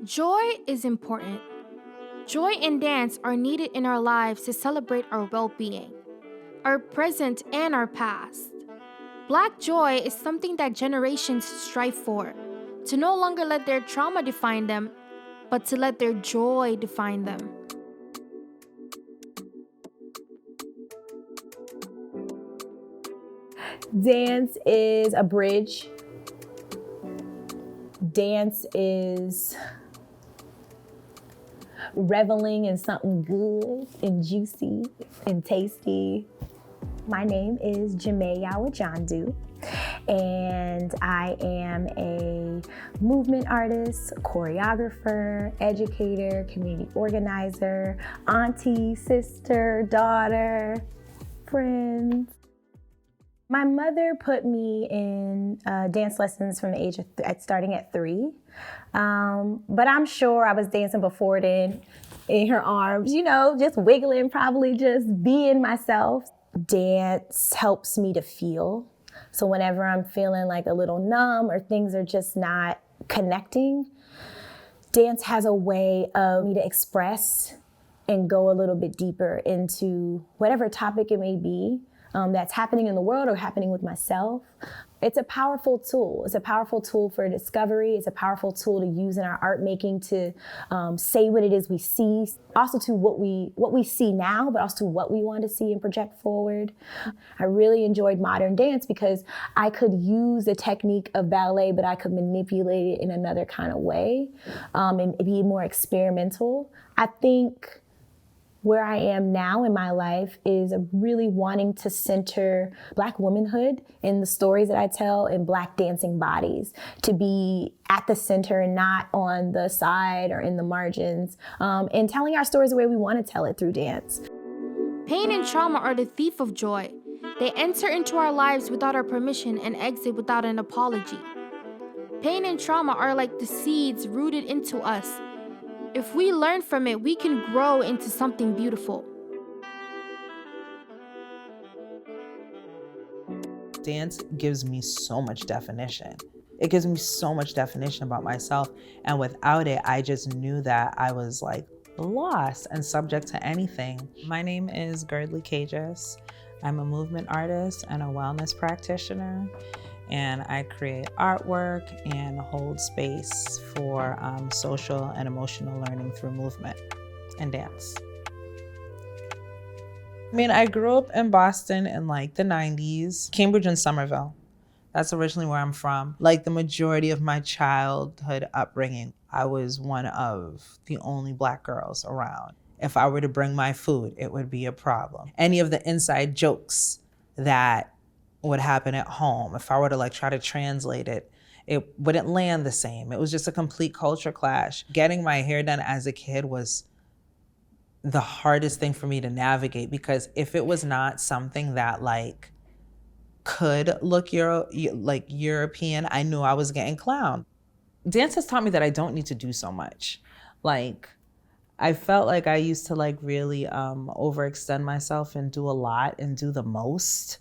Joy is important. Joy and dance are needed in our lives to celebrate our well-being, our present and our past. Black joy is something that generations strive for, to no longer let their trauma define them, but to let their joy define them. Dance is a bridge. Dance is reveling in something good and juicy and tasty. My name is Yawa Dzandu, and I am a movement artist, choreographer, educator, community organizer, auntie, sister, daughter, friend. My mother put me in dance lessons from the age of starting at 3. But I'm sure I was dancing before then in her arms, just wiggling, probably just being myself. Dance helps me to feel. So whenever I'm feeling like a little numb or things are just not connecting, dance has a way of me to express and go a little bit deeper into whatever topic it may be. That's happening in the world or happening with myself. It's a powerful tool. It's a powerful tool for discovery. It's a powerful tool to use in our art making to say what it is we see, also to what we see now, but also to what we want to see and project forward. I really enjoyed modern dance because I could use the technique of ballet, but I could manipulate it in another kind of way and be more experimental. I think where I am now in my life is really wanting to center Black womanhood in the stories that I tell in Black dancing bodies, to be at the center and not on the side or in the margins, and telling our stories the way we want to tell it through dance. Pain and trauma are the thief of joy. They enter into our lives without our permission and exit without an apology. Pain and trauma are like the seeds rooted into us. If we learn from it, we can grow into something beautiful. Dance gives me so much definition. It gives me so much definition about myself. And without it, I just knew that I was like lost and subject to anything. My name is Guerdley Cajus. I'm a movement artist and a wellness practitioner. And I create artwork and hold space for social and emotional learning through movement and dance. I grew up in Boston in like the 90s, Cambridge and Somerville. That's originally where I'm from. Like the majority of my childhood upbringing, I was one of the only Black girls around. If I were to bring my food, it would be a problem. Any of the inside jokes that would happen at home, if I were to try to translate it, it wouldn't land the same. It was just a complete culture clash. Getting my hair done as a kid was the hardest thing for me to navigate, because if it was not something that could look European, I knew I was getting clowned. Dance has taught me that I don't need to do so much. I felt like I used to really overextend myself and do a lot and do the most.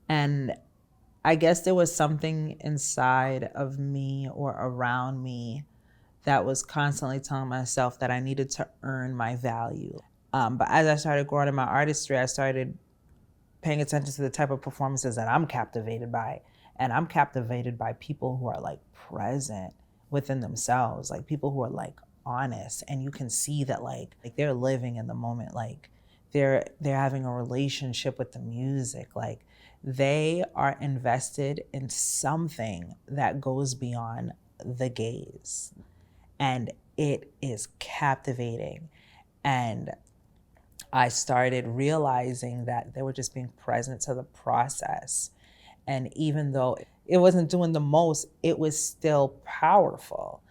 And I guess there was something inside of me or around me that was constantly telling myself that I needed to earn my value. But as I started growing in my artistry, I started paying attention to the type of performances that I'm captivated by. And I'm captivated by people who are present within themselves, people who are honest. And you can see that they're living in the moment, they're having a relationship with the music, they are invested in something that goes beyond the gaze. And it is captivating. And I started realizing that they were just being present to the process. And even though it wasn't doing the most, it was still powerful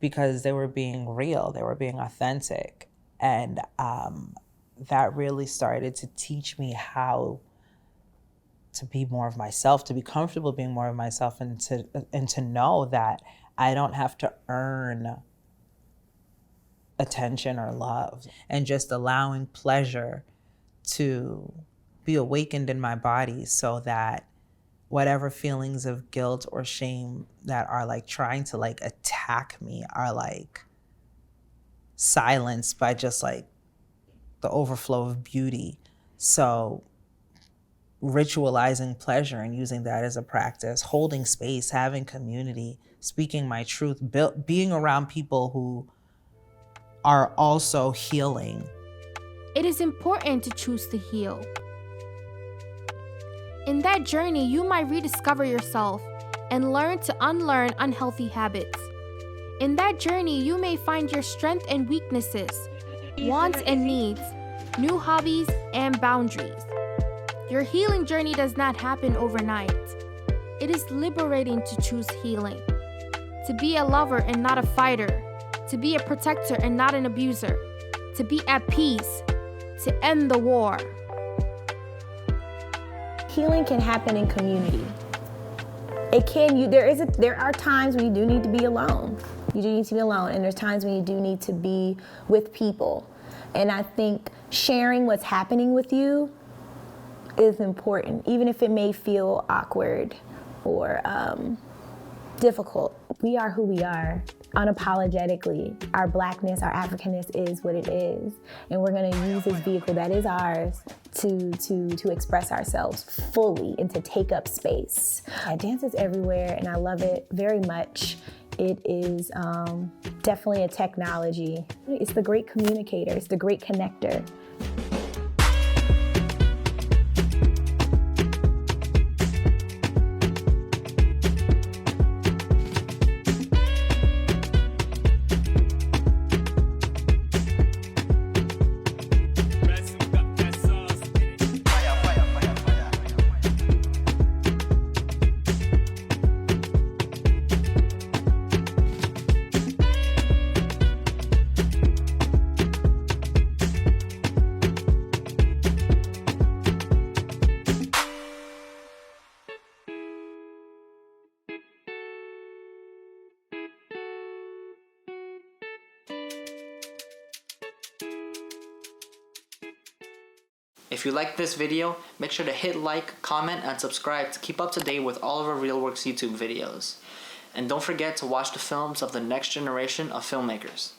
because they were being real, they were being authentic. And that really started to teach me how to be more of myself, to be comfortable being more of myself, and to know that I don't have to earn attention or love, and just allowing pleasure to be awakened in my body so that whatever feelings of guilt or shame that are like trying to like attack me are like silenced by just like the overflow of beauty. So ritualizing pleasure and using that as a practice, holding space, having community, speaking my truth, being around people who are also healing. It is important to choose to heal. In that journey, you might rediscover yourself and learn to unlearn unhealthy habits. In that journey, you may find your strengths and weaknesses, wants and needs, new hobbies and boundaries. Your healing journey does not happen overnight. It is liberating to choose healing, to be a lover and not a fighter, to be a protector and not an abuser, to be at peace, to end the war. Healing can happen in community. There are times when you do need to be alone. You do need to be alone, and there's times when you do need to be with people. And I think sharing what's happening with you is important, even if it may feel awkward or difficult. We are who we are, unapologetically. Our Blackness, our Africanness is what it is, and we're going to use this vehicle that is ours to express ourselves fully and to take up space. Dance is everywhere, and I love it very much. It is definitely a technology. It's the great communicator. It's the great connector. If you liked this video, make sure to hit like, comment, and subscribe to keep up to date with all of our RealWorks YouTube videos. And don't forget to watch the films of the next generation of filmmakers.